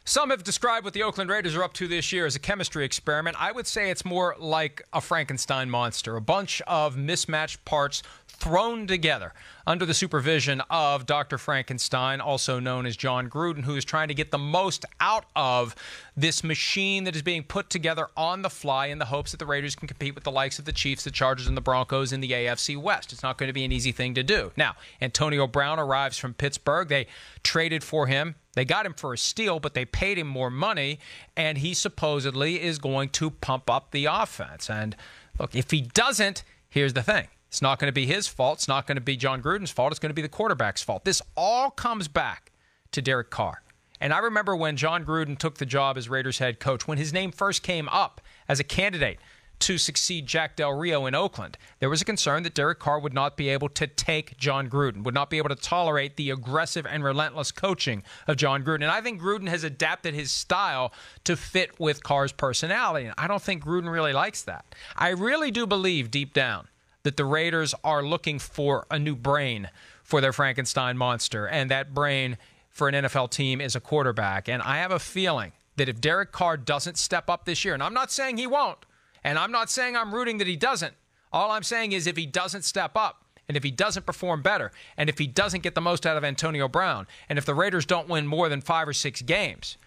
Some have described what the Oakland Raiders are up to this year as a chemistry experiment. I would say it's more like a Frankenstein monster, a bunch of mismatched parts thrown together under the supervision of Dr. Frankenstein, also known as John Gruden, who is trying to get the most out of this machine that is being put together on the fly in the hopes that the Raiders can compete with the likes of the Chiefs, the Chargers, and the Broncos in the AFC West. It's not going to be an easy thing to do. Now, Antonio Brown arrives from Pittsburgh. They traded for him. They got him for a steal, but they paid him more money, and he supposedly is going to pump up the offense. And look, if he doesn't, here's the thing. It's not going to be his fault. It's not going to be John Gruden's fault. It's going to be the quarterback's fault. This all comes back to Derek Carr. And I remember when John Gruden took the job as Raiders head coach, when his name first came up as a candidate to succeed Jack Del Rio in Oakland, there was a concern that Derek Carr would not be able to take John Gruden, would not be able to tolerate the aggressive and relentless coaching of John Gruden. And I think Gruden has adapted his style to fit with Carr's personality. And I don't think Gruden really likes that. I really do believe deep down that the Raiders are looking for a new brain for their Frankenstein monster, and that brain for an NFL team is a quarterback. And I have a feeling that if Derek Carr doesn't step up this year, and I'm not saying he won't, and I'm not saying I'm rooting that he doesn't. All I'm saying is if he doesn't step up, and if he doesn't perform better, and if he doesn't get the most out of Antonio Brown, and if the Raiders don't win more than 5 or 6 games,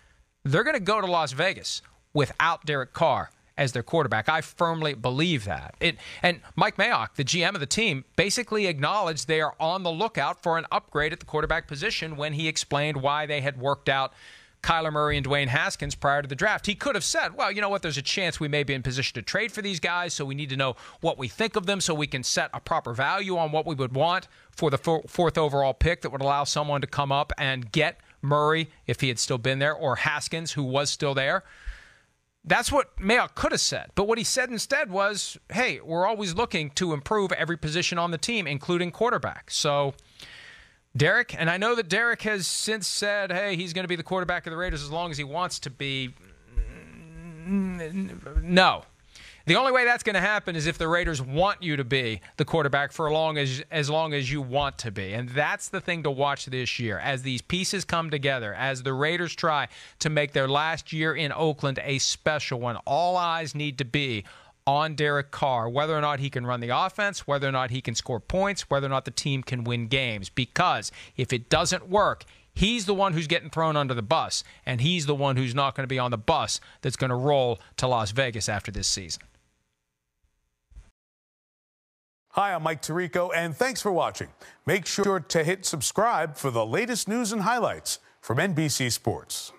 they're going to go to Las Vegas without Derek Carr as their quarterback. I firmly believe that. And Mike Mayock, the GM of the team, basically acknowledged they are on the lookout for an upgrade at the quarterback position when he explained why they had worked out Kyler Murray and Dwayne Haskins prior to the draft. He could have said, well, you know what, there's a chance we may be in position to trade for these guys, so we need to know what we think of them so we can set a proper value on what we would want for the fourth overall pick that would allow someone to come up and get Murray if he had still been there, or Haskins, who was still there. That's what Mayock could have said. But what he said instead was, hey, we're always looking to improve every position on the team, including quarterback. So Derek, and I know that Derek has since said, hey, he's going to be the quarterback of the Raiders as long as he wants to be. No. The only way that's going to happen is if the Raiders want you to be the quarterback for as long as you want to be. And that's the thing to watch this year. As these pieces come together, as the Raiders try to make their last year in Oakland a special one, all eyes need to be on Derek Carr, whether or not he can run the offense, whether or not he can score points, whether or not the team can win games. Because if it doesn't work, he's the one who's getting thrown under the bus, and he's the one who's not going to be on the bus that's going to roll to Las Vegas after this season. Hi, I'm Mike Tirico, and thanks for watching. Make sure to hit subscribe for the latest news and highlights from NBC Sports.